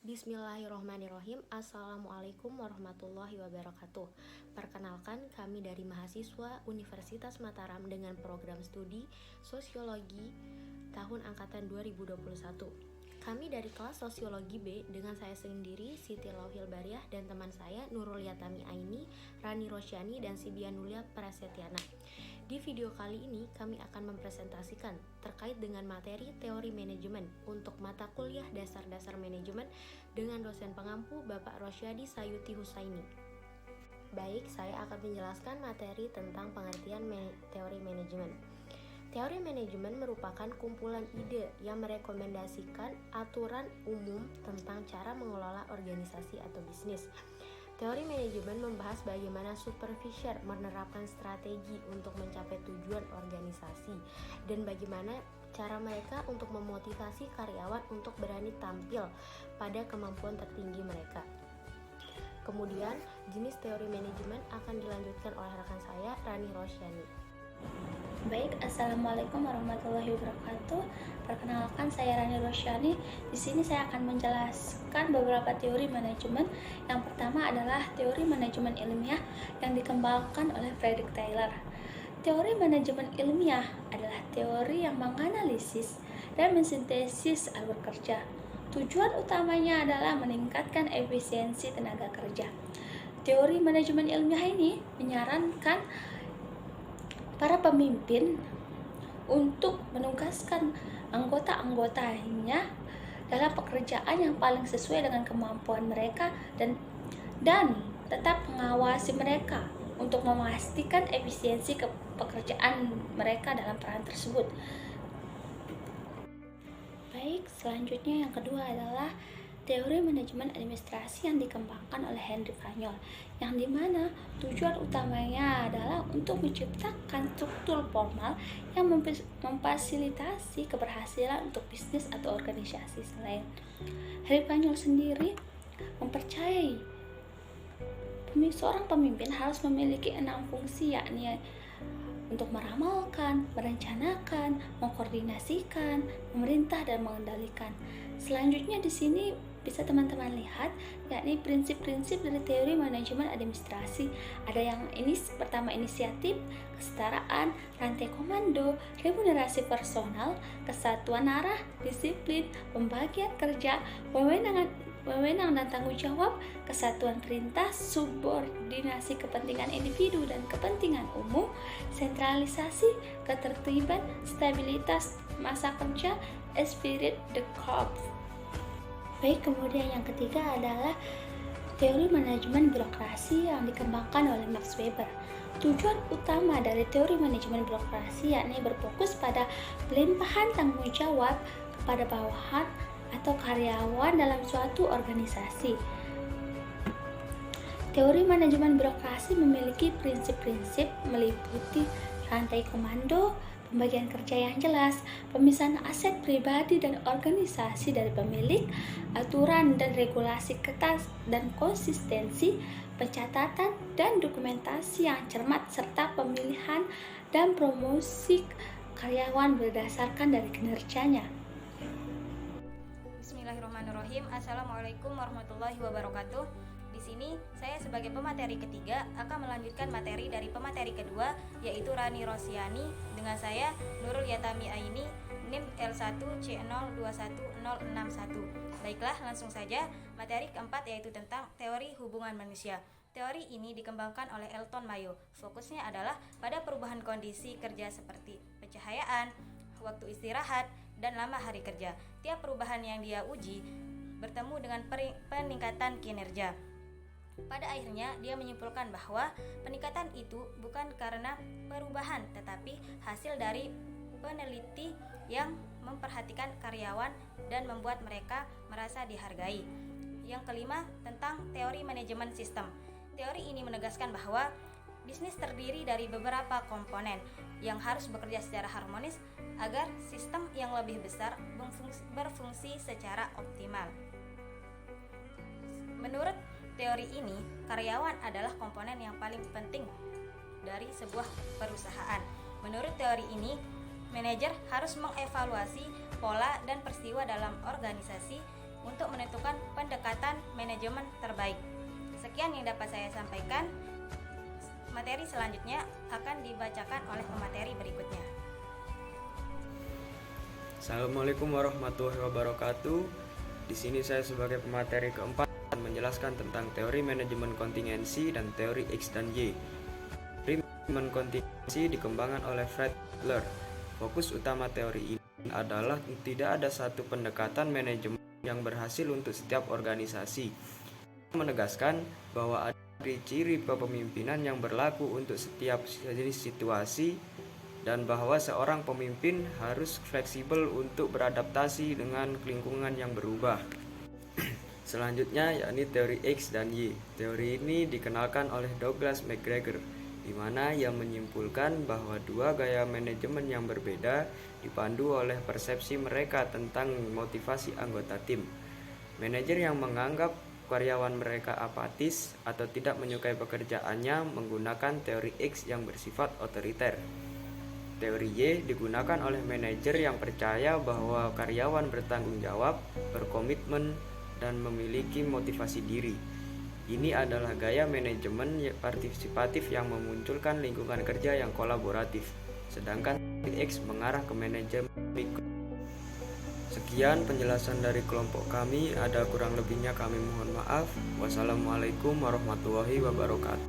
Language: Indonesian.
Bismillahirrohmanirrohim. Assalamualaikum warahmatullahi wabarakatuh. Perkenalkan, kami dari mahasiswa Universitas Mataram dengan program studi Sosiologi tahun angkatan 2021. Kami dari kelas Sosiologi B dengan saya sendiri, Siti Lauhil Bariah, dan teman saya Nurul Yatami Aini, Rani Rosyani, dan Sibianulia Prasetyana. Di video kali ini kami akan mempresentasikan terkait dengan materi teori manajemen untuk mata kuliah dasar-dasar manajemen dengan dosen pengampu Bapak Rosyadi Sayuti Husaini. Baik, saya akan menjelaskan materi tentang pengertian teori manajemen. Teori manajemen merupakan kumpulan ide yang merekomendasikan aturan umum tentang cara mengelola organisasi atau bisnis. Teori manajemen membahas bagaimana supervisor menerapkan strategi untuk mencapai tujuan organisasi dan bagaimana cara mereka untuk memotivasi karyawan untuk berani tampil pada kemampuan tertinggi mereka. Kemudian, jenis teori manajemen akan dilanjutkan oleh rekan saya, Rani Rosyani. Baik, Assalamualaikum warahmatullahi wabarakatuh. Perkenalkan, saya Rani Rosyani. Di sini saya akan menjelaskan beberapa teori manajemen. Yang pertama adalah teori manajemen ilmiah yang dikembangkan oleh Frederick Taylor. Teori manajemen ilmiah adalah teori yang menganalisis dan mensintesis alur kerja. Tujuan utamanya adalah meningkatkan efisiensi tenaga kerja. Teori manajemen ilmiah ini menyarankan para pemimpin untuk menugaskan anggota-anggotanya dalam pekerjaan yang paling sesuai dengan kemampuan mereka dan tetap mengawasi mereka untuk memastikan efisiensi pekerjaan mereka dalam peran tersebut. Baik, selanjutnya yang kedua adalah teori manajemen administrasi yang dikembangkan oleh Henry Fayol, yang dimana tujuan utamanya adalah untuk menciptakan struktur formal yang memfasilitasi keberhasilan untuk bisnis atau organisasi selain. Henry Fayol sendiri mempercayai seorang pemimpin harus memiliki 6 fungsi, yakni untuk meramalkan, merencanakan, mengkoordinasikan, memerintah, dan mengendalikan. Selanjutnya di sini bisa teman-teman lihat, yakni prinsip-prinsip dari teori manajemen administrasi. Ada yang pertama inisiatif, kesetaraan, rantai komando, remunerasi personal, kesatuan arah, disiplin, pembagian kerja, wewenang dan tanggung jawab, kesatuan perintah, subordinasi kepentingan individu dan kepentingan umum, sentralisasi, ketertiban, stabilitas masa kerja, esprit de corps. Baik, kemudian yang ketiga adalah teori manajemen birokrasi yang dikembangkan oleh Max Weber. Tujuan utama dari teori manajemen birokrasi yakni berfokus pada pelimpahan tanggung jawab kepada bawahan atau karyawan dalam suatu organisasi. Teori manajemen birokrasi memiliki prinsip-prinsip meliputi rantai komando, pembagian kerja yang jelas, pemisahan aset pribadi dan organisasi dari pemilik, aturan dan regulasi ketat dan konsistensi, pencatatan dan dokumentasi yang cermat, serta pemilihan dan promosi karyawan berdasarkan dari kinerjanya. Bismillahirrahmanirrahim. Assalamualaikum warahmatullahi wabarakatuh. Di sini saya sebagai pemateri ketiga akan melanjutkan materi dari pemateri kedua, yaitu Rani Rosyani, dengan saya Nurul Yatami Aini, NIM L1C021061. Baiklah, langsung saja materi keempat, yaitu tentang teori hubungan manusia. Teori ini dikembangkan oleh Elton Mayo. Fokusnya adalah pada perubahan kondisi kerja seperti pencahayaan, waktu istirahat, dan lama hari kerja. Tiap perubahan yang dia uji bertemu dengan peningkatan kinerja. Pada akhirnya dia menyimpulkan bahwa peningkatan itu bukan karena perubahan, tetapi hasil dari peneliti yang memperhatikan karyawan dan membuat mereka merasa dihargai. Yang kelima, tentang teori manajemen sistem. Teori ini menegaskan bahwa bisnis terdiri dari beberapa komponen yang harus bekerja secara harmonis agar sistem yang lebih besar berfungsi secara optimal. Menurut teori ini, karyawan adalah komponen yang paling penting dari sebuah perusahaan. Menurut teori ini, manajer harus mengevaluasi pola dan peristiwa dalam organisasi untuk menentukan pendekatan manajemen terbaik. Sekian yang dapat saya sampaikan. Materi selanjutnya akan dibacakan oleh pemateri berikutnya. Assalamualaikum warahmatullahi wabarakatuh. Di sini saya sebagai pemateri keempat akan menjelaskan tentang teori manajemen kontingensi dan teori X dan Y. Teori manajemen kontingensi dikembangkan oleh Fred Adler. Fokus utama teori ini adalah tidak ada satu pendekatan manajemen yang berhasil untuk setiap organisasi. Menegaskan bahwa ada ciri-ciri kepemimpinan yang berlaku untuk setiap jenis situasi dan bahwa seorang pemimpin harus fleksibel untuk beradaptasi dengan lingkungan yang berubah. Selanjutnya yakni teori X dan Y. Teori ini dikenalkan oleh Douglas McGregor, di mana ia menyimpulkan bahwa dua gaya manajemen yang berbeda dipandu oleh persepsi mereka tentang motivasi anggota tim. Manajer yang menganggap karyawan mereka apatis atau tidak menyukai pekerjaannya menggunakan teori X yang bersifat otoriter. Teori Y digunakan oleh manajer yang percaya bahwa karyawan bertanggung jawab, berkomitmen, dan memiliki motivasi diri. Ini adalah gaya manajemen partisipatif yang memunculkan lingkungan kerja yang kolaboratif, sedangkan teori X mengarah ke manajemen mikro. Sekian penjelasan dari kelompok kami, ada kurang lebihnya kami mohon maaf. Wassalamualaikum warahmatullahi wabarakatuh.